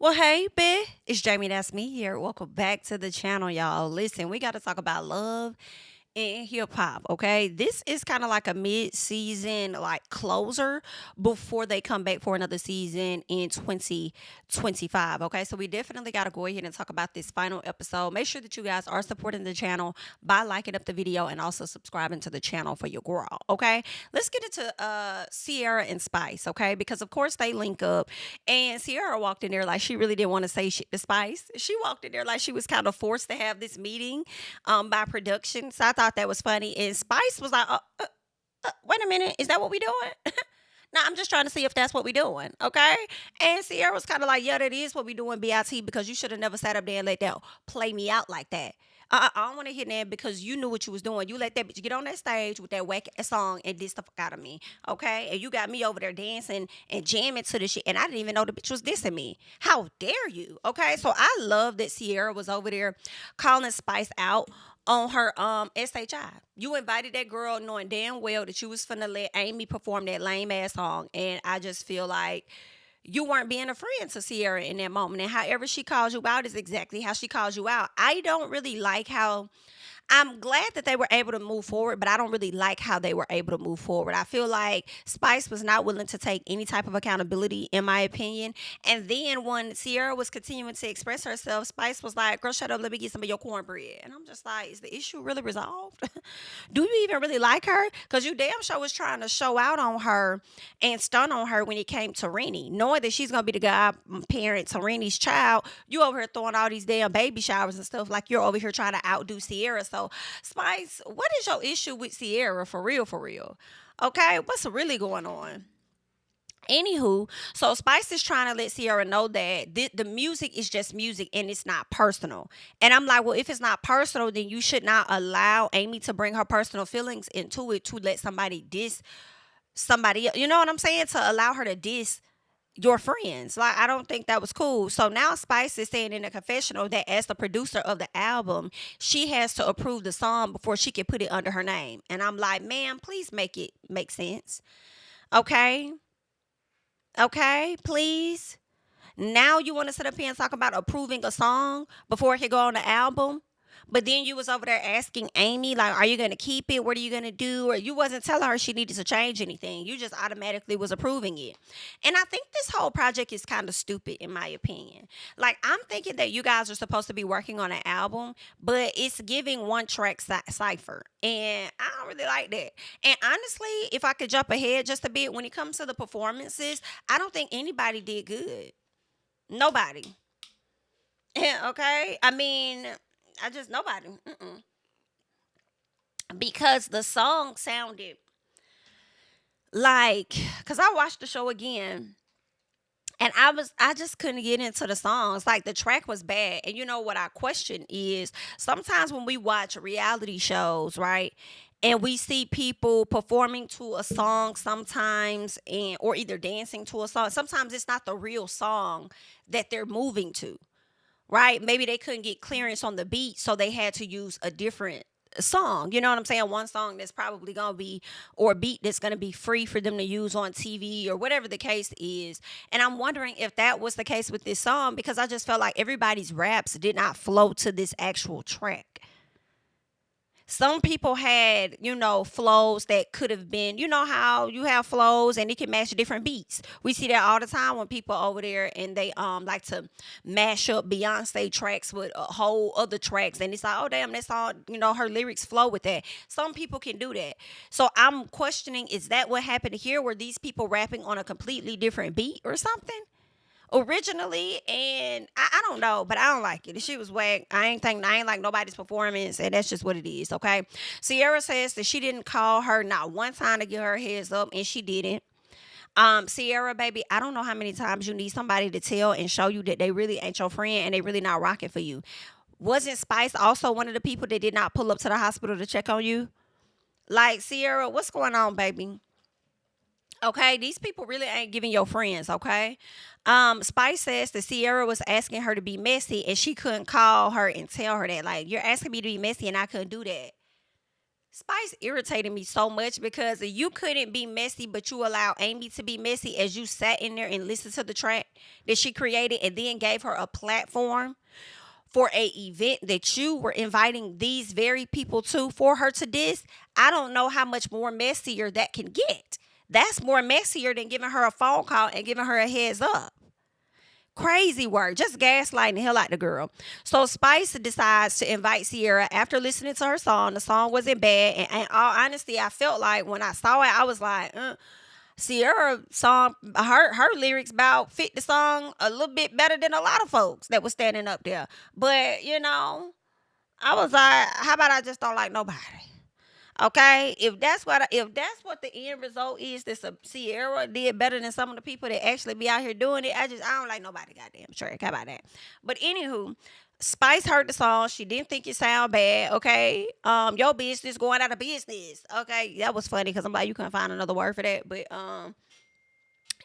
Well, hey, B, it's JamiThatsMe here. Welcome back to the channel, y'all. Listen, we got to talk about love and hip hop, okay? This is kind of like a mid-season like closer before they come back for another season in 2025, okay? So we definitely got to go ahead and talk about this final episode. Make sure that you guys are supporting the channel by liking up the video and also subscribing to the channel for your girl, okay? Let's get into Sierra and Spice, okay? Because of course they link up, and Sierra walked in there like she really didn't want to say shit to Spice. She walked in there like she was kind of forced to have this meeting by production. So I thought that was funny. And Spice was like, wait a minute, is that what we doing? No, I'm just trying to see if that's what we doing, okay? And Sierra was kind of like, yeah, that is what we doing, BIT, because you should have never sat up there and let that play me out like that. I don't want to hear that because you knew what you was doing. You let that bitch get on that stage with that whack ass song and diss the fuck out of me, okay? And you got me over there dancing and jamming to the shit, and I didn't even know the bitch was dissing me. How dare you, okay? So I love that Sierra was over there calling Spice out on her SHI. You invited that girl knowing damn well that you was finna let Amy perform that lame ass song. And I just feel like you weren't being a friend to Sierra in that moment. And however she calls you out is exactly how she calls you out. I don't really like how I'm glad that they were able to move forward, but I don't really like how they were able to move forward. I feel like Spice was not willing to take any type of accountability, in my opinion. And then when Sierra was continuing to express herself, Spice was like, girl, shut up, let me get some of your cornbread. And I'm just like, is the issue really resolved? Do you even really like her? Because you damn sure was trying to show out on her and stun on her when it came to Rennie. Knowing that she's going to be the godparent to Rennie's child, you over here throwing all these damn baby showers and stuff like you're over here trying to outdo Sierra. So, Spice, what is your issue with Sierra for real, for real? Okay, what's really going on? Anywho, so Spice is trying to let Sierra know that the music is just music and it's not personal. And I'm like, well, if it's not personal, then you should not allow Amy to bring her personal feelings into it to let somebody diss somebody else. You know what I'm saying? To allow her to diss your friends. Like, I don't think that was cool. So now Spice is saying in a confessional that as the producer of the album, she has to approve the song before she can put it under her name. And I'm like, man, please make it make sense. Okay? Okay, please. Now you want to sit up here and talk about approving a song before it can go on the album? But then you was over there asking Amy, like, are you going to keep it? What are you going to do? Or you wasn't telling her she needed to change anything. You just automatically was approving it. And I think this whole project is kind of stupid, in my opinion. Like, I'm thinking that you guys are supposed to be working on an album, but it's giving one track cipher. And I don't really like that. And honestly, if I could jump ahead just a bit, when it comes to the performances, I don't think anybody did good. Nobody. Okay? I mean, I just, nobody. Because the song sounded like, because I watched the show again and I just couldn't get into the songs. Like, the track was bad. And you know what I question is, sometimes when we watch reality shows, right, and we see people performing to a song sometimes, and or either dancing to a song, sometimes it's not the real song that they're moving to, right? Maybe they couldn't get clearance on the beat, so they had to use a different song. You know what I'm saying? One song that's probably gonna be, or a beat that's gonna be free for them to use on TV or whatever the case is. And I'm wondering if that was the case with this song, because I just felt like everybody's raps did not flow to this actual track. Some people had, flows that could have been, you know how you have flows and it can match different beats. We see that all the time when people over there and they like to mash up Beyonce tracks with a whole other tracks, and it's like, oh damn, that's all, her lyrics flow with that. Some people can do that. So I'm questioning, is that what happened here? Were these people rapping on a completely different beat or something originally? And I don't know, but I don't like it. The shit was whack. I ain't like nobody's performance, and that's just what it is. Okay. Sierra says that she didn't call her not one time to give her heads up, and she didn't. Sierra, baby, I don't know how many times you need somebody to tell and show you that they really ain't your friend and they really not rocking for you. Wasn't Spice also one of the people that did not pull up to the hospital to check on you? Like, Sierra, what's going on, baby? Okay, these people really ain't giving your friends, okay? Spice says that Sierra was asking her to be messy and she couldn't call her and tell her that. Like, you're asking me to be messy and I couldn't do that. Spice irritated me so much because you couldn't be messy, but you allowed Amy to be messy as you sat in there and listened to the track that she created and then gave her a platform for a event that you were inviting these very people to for her to diss. I don't know how much more messier that can get. That's more messier than giving her a phone call and giving her a heads up. Crazy work, just gaslighting the hell out the girl. So Spice decides to invite Sierra after listening to her song. The song wasn't bad, and in all honesty, I felt like when I saw it, I was like, Sierra song, her lyrics about fit the song a little bit better than a lot of folks that was standing up there. But I was like, how about I just don't like nobody? Okay, if that's what the end result is, that Sierra did better than some of the people that actually be out here doing it. I don't like nobody goddamn track. How about that? But anywho, Spice heard the song. She didn't think it sound bad. Okay, your business going out of business. Okay, that was funny because I'm like, you couldn't find another word for that. But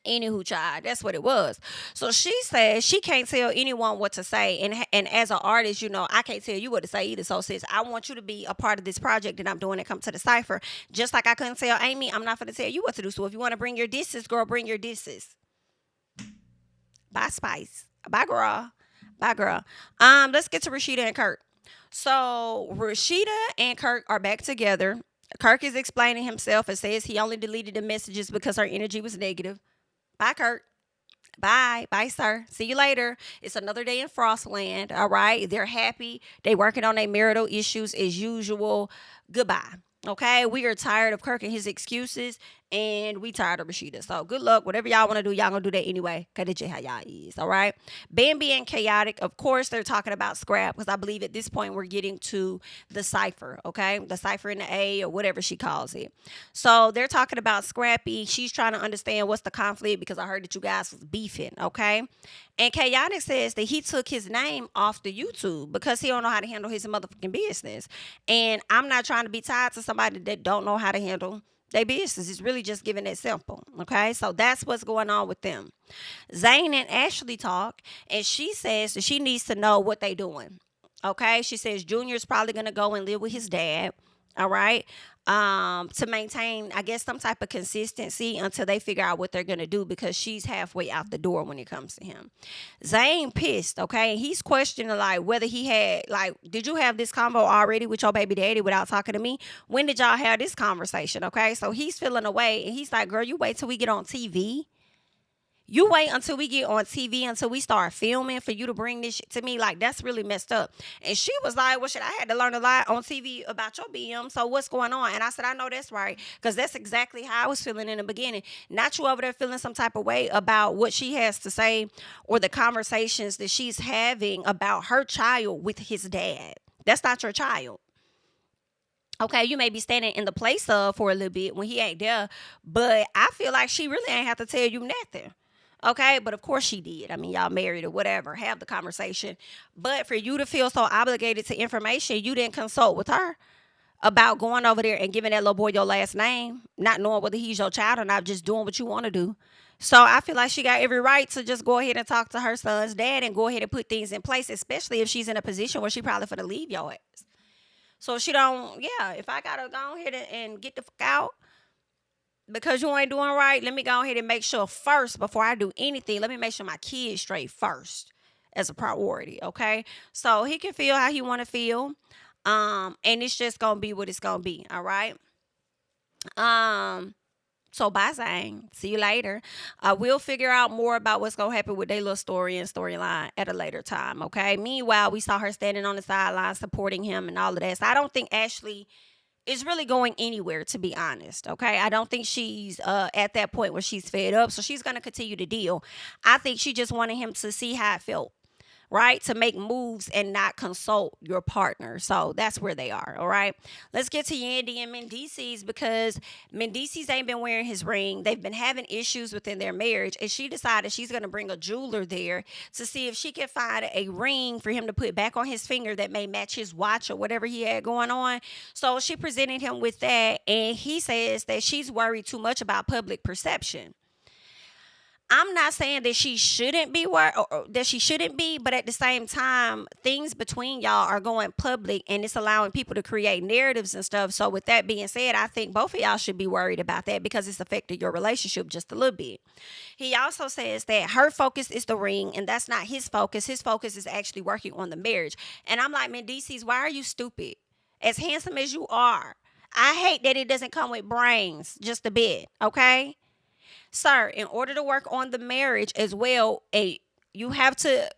anywho, child, that's what it was. So she says she can't tell anyone what to say, and as an artist, I can't tell you what to say either. So sis, I want you to be a part of this project that I'm doing and come to the cipher. Just like I couldn't tell Amy, I'm not going to tell you what to do. So if you want to bring your disses, girl, bring your disses. Bye, Spice. Bye, girl. Bye, girl. Let's get to Rashida and Kirk. So Rashida and Kirk are back together. Kirk is explaining himself and says he only deleted the messages because her energy was negative. Bye, Kurt. Bye. Bye, sir. See you later. It's another day in Frostland. All right. They're happy. They working on their marital issues as usual. Goodbye. Okay. We are tired of Kirk and his excuses, and we tired of Rashida. So good luck. Whatever y'all want to do, y'all gonna do that anyway. Cause that's just how y'all is. All right. Bambi and Chaotic. Of course, they're talking about Scrap because I believe at this point we're getting to the cipher. Okay. The cipher in the A or whatever she calls it. So they're talking about Scrappy. She's trying to understand what's the conflict because I heard that you guys was beefing. Okay. And Chaotic says that he took his name off the YouTube because he don't know how to handle his motherfucking business. And I'm not trying to be tied to somebody that don't know how to handle their business. It's really just giving it simple. Okay. So that's what's going on with them. Zane and Ashley talk, and she says that she needs to know what they doing. Okay. She says Junior's probably going to go and live with his dad. All right. To maintain, I guess, some type of consistency until they figure out what they're going to do because she's halfway out the door when it comes to him. Zane pissed, okay? He's questioning, like, whether he had, like, did you have this convo already with your baby daddy without talking to me? When did y'all have this conversation, okay? So he's feeling away, and he's like, girl, you wait till we get on TV. You wait until we get on TV, until we start filming for you to bring this shit to me. Like, that's really messed up. And she was like, well, shit, I had to learn a lot on TV about your BM. So what's going on? And I said, I know that's right. Because that's exactly how I was feeling in the beginning. Not you over there feeling some type of way about what she has to say or the conversations that she's having about her child with his dad. That's not your child. Okay, you may be standing in the place of for a little bit when he ain't there. But I feel like she really ain't have to tell you nothing. Okay, but of course she did. I mean, y'all married or whatever, have the conversation. But for you to feel so obligated to information, you didn't consult with her about going over there and giving that little boy your last name, not knowing whether he's your child or not, just doing what you want to do. So I feel like she got every right to just go ahead and talk to her son's dad and go ahead and put things in place, especially if she's in a position where she probably finna leave your ass. So if she don't, yeah, if I gotta go ahead and get the fuck out, because you ain't doing right, let me go ahead and make sure first before I do anything. Let me make sure my kids straight first as a priority, okay? So he can feel how he want to feel, and it's just gonna be what it's gonna be, all right? So bye, Zane. See you later. We'll figure out more about what's gonna happen with their little story and storyline at a later time, okay? Meanwhile, we saw her standing on the sidelines supporting him and all of that. So I don't think Ashley is really going anywhere, to be honest. Okay. I don't think she's at that point where she's fed up. So she's going to continue to deal. I think she just wanted him to see how it felt, right? To make moves and not consult your partner. So that's where they are. All right. Let's get to Yandy and Mendeecees because Mendeecees ain't been wearing his ring. They've been having issues within their marriage. And she decided she's going to bring a jeweler there to see if she can find a ring for him to put back on his finger that may match his watch or whatever he had going on. So she presented him with that. And he says that she's worried too much about public perception. I'm not saying that she shouldn't be or that she shouldn't be, but at the same time, things between y'all are going public and it's allowing people to create narratives and stuff. So with that being said, I think both of y'all should be worried about that because it's affected your relationship just a little bit. He also says that her focus is the ring and that's not his focus. His focus is actually working on the marriage. And I'm like, Mendeecees, why are you stupid? As handsome as you are, I hate that it doesn't come with brains just a bit, okay? Sir, in order to work on the marriage as well, you have to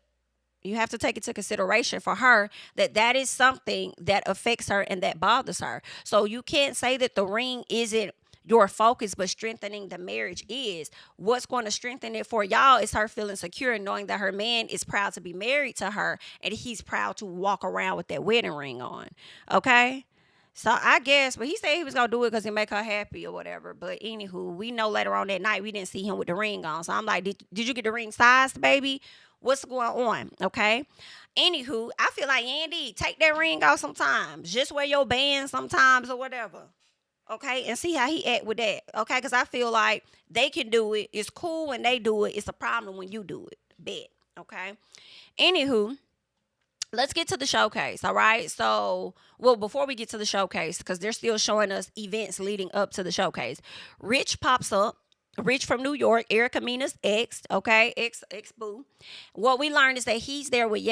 take into consideration for her that that is something that affects her and that bothers her. So you can't say that the ring isn't your focus, but strengthening the marriage is. What's going to strengthen it for y'all is her feeling secure and knowing that her man is proud to be married to her and he's proud to walk around with that wedding ring on. Okay? So I guess, but he said he was gonna do it because it make her happy or whatever. But anywho, we know later on that night we didn't see him with the ring on. So I'm like, did you get the ring sized, baby? What's going on? Okay. Anywho, I feel like Yandy, take that ring off sometimes. Just wear your band sometimes or whatever. Okay, and see how he act with that. Okay, because I feel like they can do it. It's cool when they do it. It's a problem when you do it. Bet. Okay. Anywho, let's get to the showcase. All right. So, well, before we get to the showcase, because they're still showing us events leading up to the showcase, Rich pops up. Rich from New York, Erica Mina's ex, okay, ex boo. What we learned is that he's there with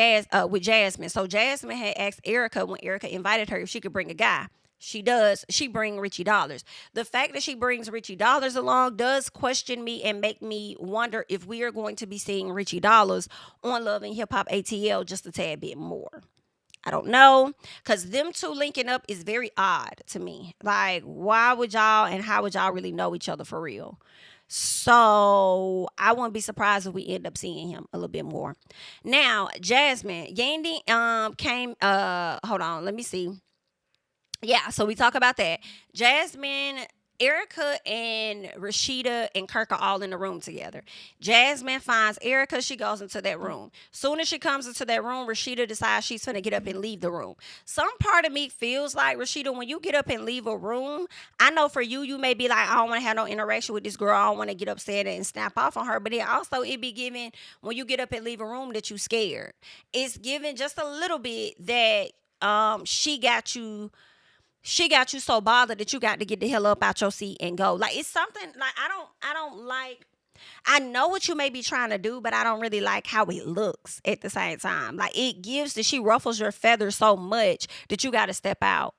with Jasmine. So Jasmine had asked Erica when Erica invited her if she could bring a guy. She does. She bring Richie Dollars. The fact that she brings Richie Dollars along does question me and make me wonder if we are going to be seeing Richie Dollars on Love and Hip Hop ATL just a tad bit more. I don't know, because them two linking up is very odd to me. Like, why would y'all and how would y'all really know each other for real? So I wouldn't be surprised if we end up seeing him a little bit more. Now, Jasmine, Yandy came hold on, let me see. Yeah, so we talk about that. Jasmine, Erica, and Rashida and Kirk are all in the room together. Jasmine finds Erica. She goes into that room. Soon as she comes into that room, Rashida decides she's going to get up and leave the room. Some part of me feels like, Rashida, when you get up and leave a room, I know for you, you may be like, I don't want to have no interaction with this girl. I don't want to get upset and snap off on her. But then also it be given when you get up and leave a room that you scared. It's given just a little bit that she got you so bothered that you got to get the hell up out your seat and go. Like, it's something like I don't like. I know what you may be trying to do, but I don't really like how it looks at the same time. Like, it gives that she ruffles your feathers so much that you got to step out.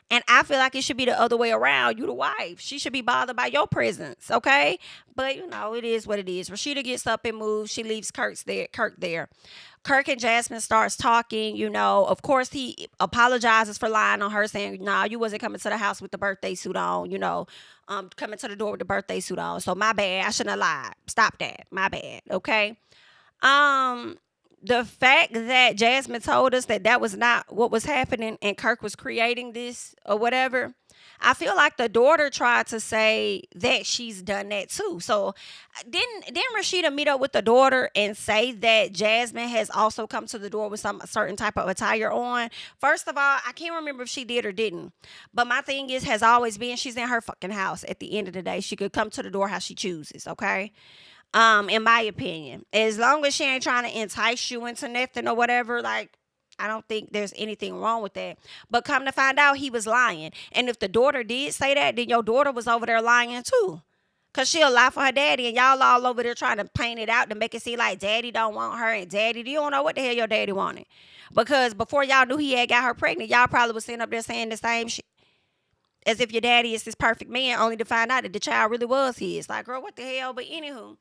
And I feel like it should be the other way around. You the wife. She should be bothered by your presence, okay? But, it is what it is. Rashida gets up and moves. She leaves Kirk there. Kirk and Jasmine starts talking, Of course, he apologizes for lying on her, saying, nah, you wasn't coming to the house with the birthday suit on, coming to the door with the birthday suit on. So, my bad. I shouldn't have lied. Stop that. My bad, okay? The fact that Jasmine told us that was not what was happening and Kirk was creating this or whatever, I feel like the daughter tried to say that she's done that too. So didn't Rashida meet up with the daughter and say that Jasmine has also come to the door with some certain type of attire on? First of all, I can't remember if she did or didn't. But my thing has always been she's in her fucking house at the end of the day. She could come to the door how she chooses, okay? In my opinion, as long as she ain't trying to entice you into nothing or whatever, like, I don't think there's anything wrong with that. But come to find out, he was lying. And if the daughter did say that, then your daughter was over there lying too. Because she'll lie for her daddy, and y'all all over there trying to paint it out to make it seem like daddy don't want her, and daddy, you don't know what the hell your daddy wanted. Because before y'all knew he had got her pregnant, y'all probably was sitting up there saying the same shit. As if your daddy is this perfect man, only to find out that the child really was his. Like, girl, what the hell? But anywho,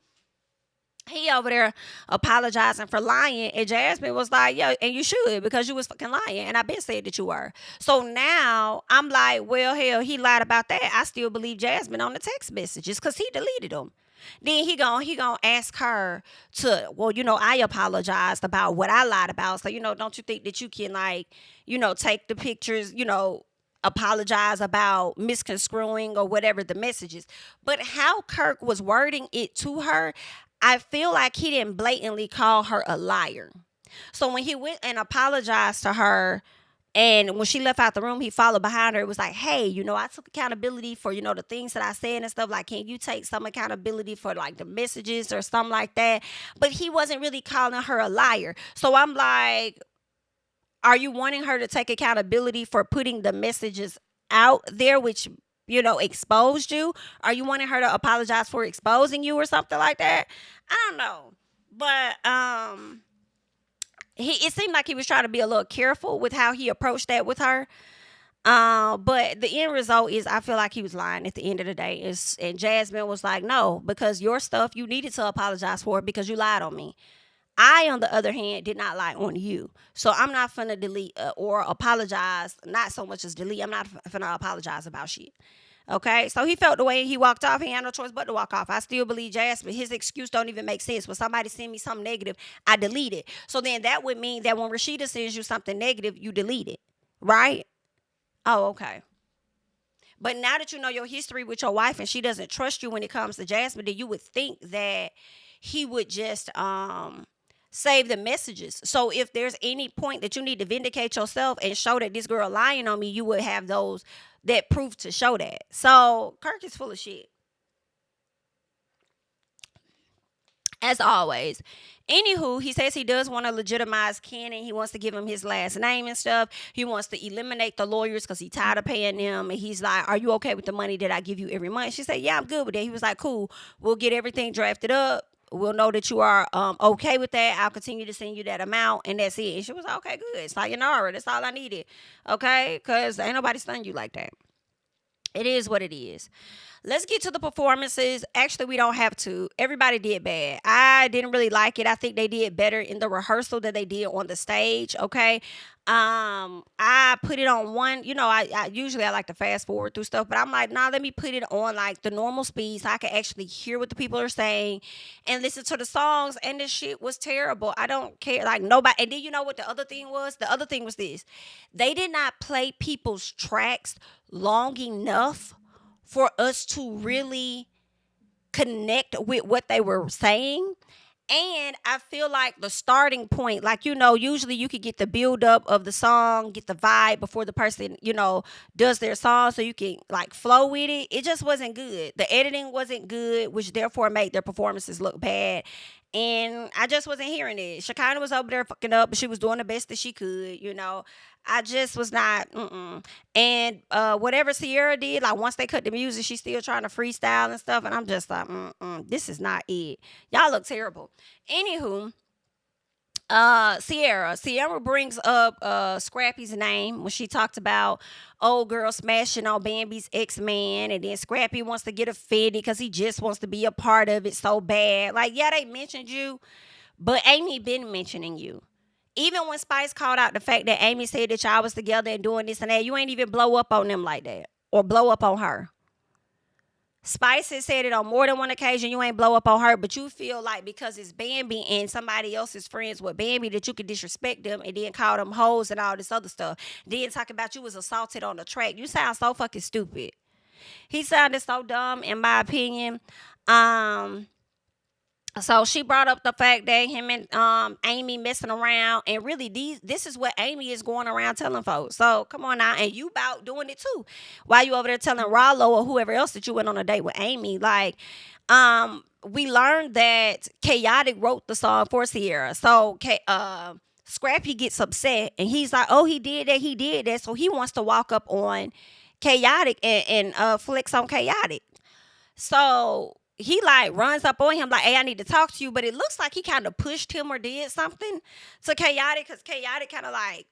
he over there apologizing for lying, and Jasmine was like, "Yo, and you should because you was fucking lying, and I been said that you were." So now I'm like, well, hell, he lied about that. I still believe Jasmine on the text messages because he deleted them. Then he gonna ask her to, well, I apologized about what I lied about. So don't you think that you can take the pictures, apologize about misconstruing or whatever the message is. But how Kirk was wording it to her, I feel like he didn't blatantly call her a liar. So when he went and apologized to her And when she left out the room, he followed behind her. It was like, hey, I took accountability for, the things that I said and stuff. Like, can you take some accountability for like the messages or something like that? But he wasn't really calling her a liar. So I'm like, are you wanting her to take accountability for putting the messages out there, which, exposed you? Are you wanting her to apologize for exposing you or something like that? I don't know. But it seemed like he was trying to be a little careful with how he approached that with her. But the end result is I feel like he was lying at the end of the day. And Jasmine was like, no, because your stuff you needed to apologize for it because you lied on me. I, on the other hand, did not lie on you. So I'm not finna delete or apologize, not so much as delete. I'm not finna apologize about shit. Okay, so he felt the way he walked off. He had no choice but to walk off. I still believe Jasmine. His excuse don't even make sense. When somebody send me something negative, I delete it. So then that would mean that when Rashida sends you something negative, you delete it, right? Oh, okay. But now that you know your history with your wife and she doesn't trust you when it comes to Jasmine, then you would think that he would just save the messages. So if there's any point that you need to vindicate yourself and show that this girl lying on me, you would have those that proof to show that. So Kirk is full of shit. As always. Anywho, he says he does want to legitimize Cannon. He wants to give him his last name and stuff. He wants to eliminate the lawyers because he's tired of paying them. And he's like, are you okay with the money that I give you every month? She said, yeah, I'm good with it. He was like, cool. We'll get everything drafted up. We'll know that you are okay with that. I'll continue to send you that amount. And that's it. And she was like, okay, good. Sayonara. That's all I needed. Okay? Because ain't nobody stunned you like that. It is what it is. Let's get to the performances. Actually, we don't have to. Everybody did bad. I didn't really like it. I think they did better in the rehearsal than they did on the stage. Okay. I put it on one, I usually I like to fast forward through stuff, but I'm like, nah, let me put it on like the normal speed so I can actually hear what the people are saying and listen to the songs. And this shit was terrible. I don't care. Like nobody. And then you know what the other thing was? The other thing was this. They did not play people's tracks long enough for us to really connect with what they were saying. And I feel like the starting point, like, usually you could get the build up of the song, get the vibe before the person, does their song so you can like flow with it. It just wasn't good. The editing wasn't good, which therefore made their performances look bad. And I just wasn't hearing it. Shekinah was over there fucking up, but she was doing the best that she could, I just was not, And whatever Sierra did, like once they cut the music, she's still trying to freestyle and stuff. And I'm just like, this is not it. Y'all look terrible. Anywho, Sierra brings up Scrappy's name when she talked about old girl smashing on Bambi's ex-man, and then Scrappy wants to get offended because he just wants to be a part of it so bad. Like, yeah, they mentioned you, but Amy been mentioning you. Even when Spice called out the fact that Amy said that y'all was together and doing this and that, you ain't even blow up on them like that or blow up on her. Spice has said it on more than one occasion. You ain't blow up on her, but you feel like because it's Bambi and somebody else is friends with Bambi that you could disrespect them and then call them hoes and all this other stuff. Then talk about you was assaulted on the track. You sound so fucking stupid. He sounded so dumb in my opinion. So she brought up the fact that him and Amy messing around, and really this is what Amy is going around telling folks. So come on now, and you about doing it too. While you over there telling Rollo or whoever else that you went on a date with Amy, like, we learned that Chaotic wrote the song for Sierra. So Scrappy gets upset and he's like, oh, he did that. So he wants to walk up on Chaotic and flex on Chaotic. So he like runs up on him like, hey, I need to talk to you. But it looks like he kind of pushed him or did something to Chaotic, because Chaotic kind of like,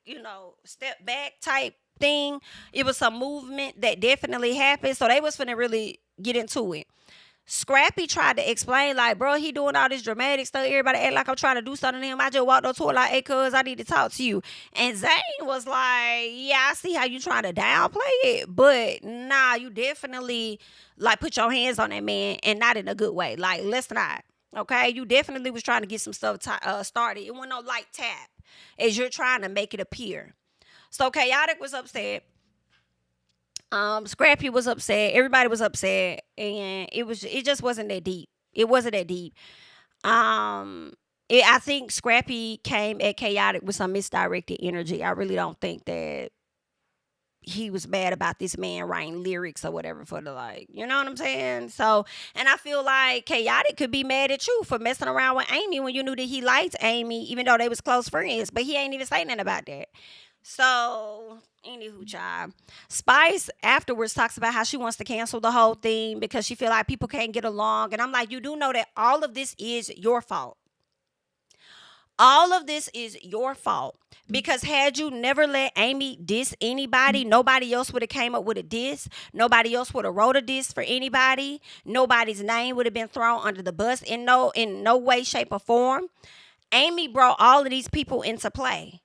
step back type thing. It was some movement that definitely happened. So they was finna really get into it. Scrappy tried to explain like, bro, he doing all this dramatic stuff. Everybody act like I'm trying to do something to him. I just walked up to her like, hey, cuz, I need to talk to you. And Zane was like, yeah, I see how you trying to downplay it. But nah, you definitely like put your hands on that man, and not in a good way. Like, let's not. Okay? You definitely was trying to get some stuff started. It wasn't no light tap as you're trying to make it appear. So Chaotic was upset. Scrappy was upset. Everybody was upset, and it just wasn't that deep. It wasn't that deep. I think Scrappy came at chaotic with some misdirected energy. I really don't think that he was mad about this man writing lyrics or whatever for the like, you know what I'm saying? So, and I feel like chaotic could be mad at you for messing around with Amy when you knew that he liked Amy, even though they was close friends, but he ain't even say nothing about that. So, anywho, child. Spice afterwards talks about how she wants to cancel the whole thing because she feel like people can't get along. And I'm like, you do know that all of this is your fault. All of this is your fault because had you never let Amy diss anybody, nobody else would have came up with a diss. Nobody else would have wrote a diss for anybody. Nobody's name would have been thrown under the bus in no way, shape, or form. Amy brought all of these people into play,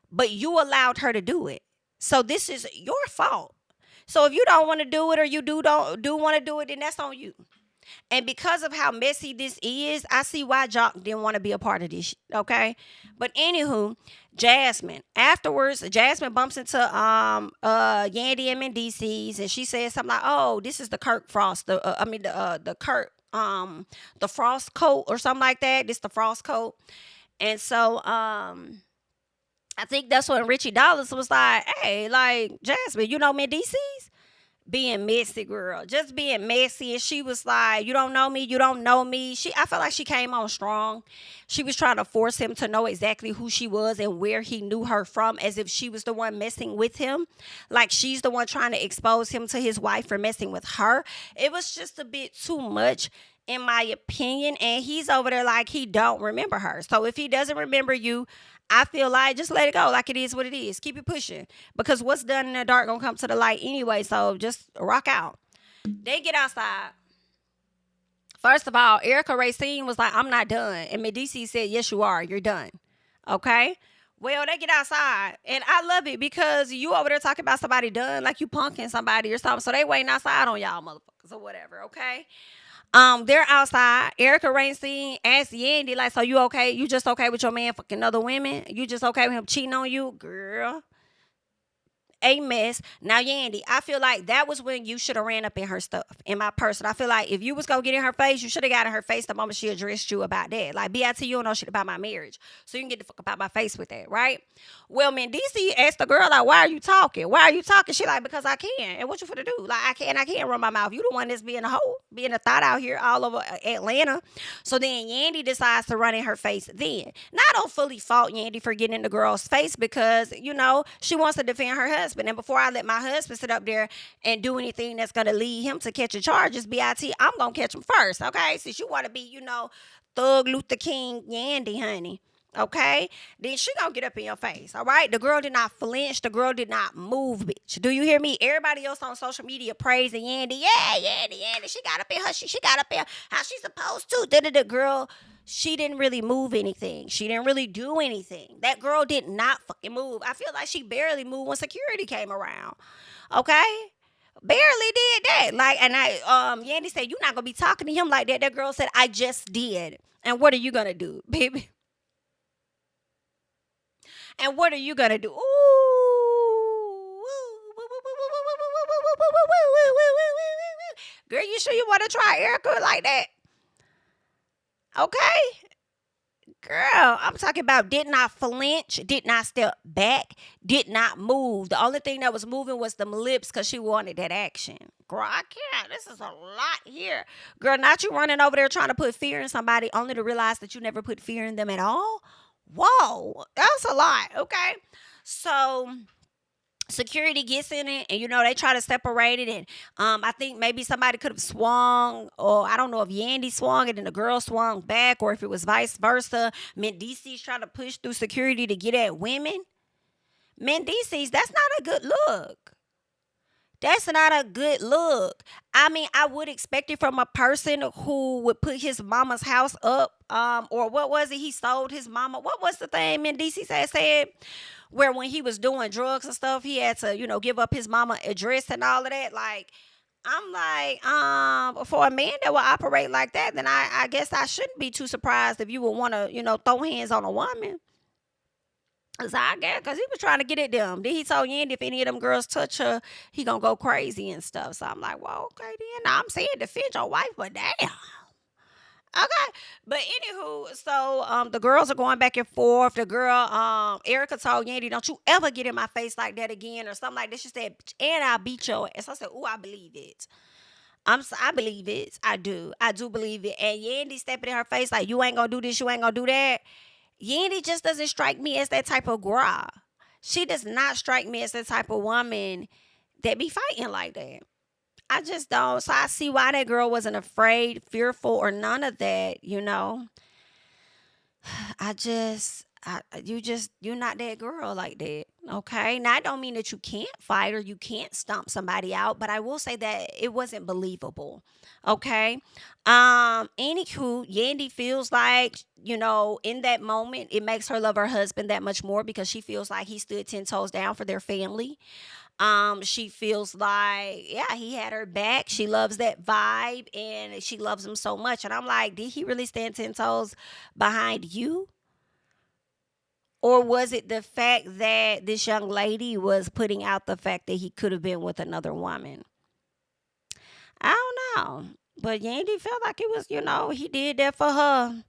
but you allowed her to do it. So this is your fault. So if you don't want to do it or you do want to do it, then that's on you. And because of how messy this is, I see why Jock didn't want to be a part of this. Okay, but anywho, Jasmine. Afterwards, Jasmine bumps into Yandy and Mendeecees, and she says something like, "Oh, this is the Kirk Frost. The Kirk the Frost coat or something like that. This the Frost coat." And so I think that's when Richie Dollars was like, "Hey, like Jasmine, you know Mendeecees?" Being messy, girl, just being messy. And she was like, you don't know me, you don't know me. I felt like she came on strong. She was trying to force him to know exactly who she was and where he knew her from, as if she was the one messing with him, like she's the one trying to expose him to his wife for messing with her. It was just a bit too much, in my opinion. And he's over there like he don't remember her. So if he doesn't remember you, I feel like just let it go. Like it is what it is. Keep it pushing. Because what's done in the dark gonna come to the light anyway. So just rock out. They get outside. First of all, Erica Racine was like, I'm not done. And Medici said, yes, you are. You're done. Okay? Well, they get outside. And I love it because you over there talking about somebody done, like you punking somebody or something. So they waiting outside on y'all motherfuckers or whatever, okay? They're outside. Erica Racine asked Yandy, like, so you okay? You just okay with your man fucking other women? You just okay with him cheating on you? Girl, a mess. Now, Yandy, I feel like that was when you should have ran up in her stuff. In my person, I feel like if you was gonna get in her face, you should have got in her face the moment she addressed you about that. Like, BIT, you don't know shit about my marriage, so you can get the fuck about my face with that, right? Well, Mendeecees asked the girl, like, why are you talking? Why are you talking? She like, because I can. And what you finna do? Like, I can't run my mouth. You the one that's being a hoe, being a thought out here all over Atlanta. So then Yandy decides to run in her face then. Now, I don't fully fault Yandy for getting in the girl's face because, you know, she wants to defend her husband. And before I let my husband sit up there and do anything that's going to lead him to catching charges, BIT, I'm going to catch him first, okay? Since you want to be, you know, Thug Luther King Yandy, honey. Okay, then she gonna get up in your face. All right, the girl did not flinch. The girl did not move, bitch. Do you hear me? Everybody else on social media praising Yandy. Yeah, Yandy. She got up in her. She got up in how she supposed to. The girl, she didn't really move anything. She didn't really do anything. That girl did not fucking move. I feel like she barely moved when security came around. Okay. Barely did that. Like, and Yandy said, you're not gonna be talking to him like that. That girl said, I just did. And what are you gonna do, baby? And what are you gonna do? Girl, you sure you want to try Erica like that? Okay. Girl, I'm talking about did not flinch, did not step back, did not move. The only thing that was moving was the lips because she wanted that action. Girl, I can't. This is a lot here. Girl, not you running over there trying to put fear in somebody only to realize that you never put fear in them at all. Whoa, that's a lot. Okay. So security gets in it and you know they try to separate it, and I think maybe somebody could have swung, or I don't know if Yandy swung it and the girl swung back, or if it was vice versa. Mendeecees trying to push through security to get at women. Mendeecees, that's not a good look. That's not a good look. I mean, I would expect it from a person who would put his mama's house up. Or what was it? He sold his mama. What was the thing Mendeecees had said? Where when he was doing drugs and stuff, he had to, you know, give up his mama address and all of that. Like, I'm like, for a man that will operate like that, then I guess I shouldn't be too surprised if you would want to, you know, throw hands on a woman. Cause I guess, cause he was trying to get at them. Then he told Yandy if any of them girls touch her, he gonna go crazy and stuff. So I'm like, well, okay then. Now I'm saying defend your wife, but damn, Okay, but anywho, so the girls are going back and forth. The girl, Erica told Yandy, "Don't you ever get in my face like that again," or something like that. She said, "And I'll beat your ass." I said, "Oh, I believe it. I believe it. I do believe it." And Yandy stepping in her face like, "You ain't gonna do this. You ain't gonna do that." Yandy just doesn't strike me as that type of girl. She does not strike me as the type of woman that be fighting like that. I just don't. So I see why that girl wasn't afraid, fearful, or none of that. You're not that girl like that. Okay. Now, I don't mean that you can't fight or you can't stomp somebody out, but I will say that it wasn't believable. Okay. Anywho, Yandy feels like, in that moment, it makes her love her husband that much more because she feels like he stood 10 toes down for their family. She feels like, yeah, he had her back. She loves that vibe and she loves him so much. And I'm like, did he really stand 10 toes behind you? Or was it the fact that this young lady was putting out the fact that he could have been with another woman? I don't know. But Yandy felt like it was, he did that for her.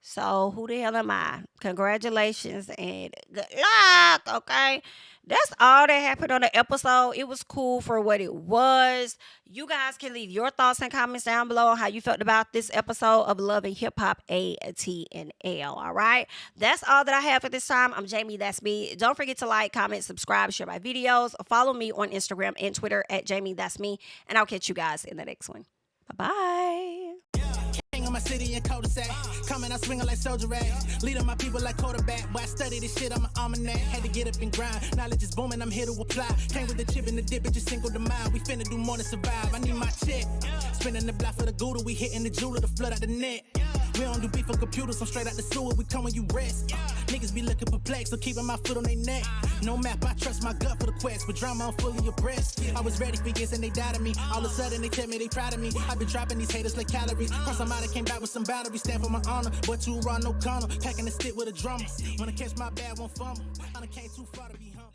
So who the hell am I? Congratulations and good luck, okay? That's all that happened on the episode. It was cool for what it was. You guys can leave your thoughts and comments down below on how you felt about this episode of Love and Hip Hop ATL. All right, that's all that I have for this time. I'm Jami. That's me. Don't forget to like, comment, subscribe, share my videos. Follow me on Instagram and Twitter at Jami. That's me. And I'll catch you guys in the next one. Bye bye. King of my city and cul-de-sac. Coming out swinging like soldier rags. Leading my people like quarterback. But I study this shit, I'm an almanac. Had to get up and grind. Knowledge is booming, I'm here to apply. Came with the chip and the dip, it just single the mind. We finna do more than survive. I need my check. Spinning the block for the Gouda. We hitting the jeweler to flood out the net. We don't do beef on computers, I'm straight out the sewer. We come when you rest. Niggas be looking perplexed, so keeping my foot on their neck. No map, I trust my gut for the quest. But drama, I'm fully abreast. I was ready for years and they died of me. All of a sudden they tell me they proud of me. I've been dropping these haters like calories. Cross them out, I came back with some boundaries. Stand for my honor, but too raw, no corner. Packing the stick with a drummer. Wanna catch my bad, won't fumble. I done came too far to be humble.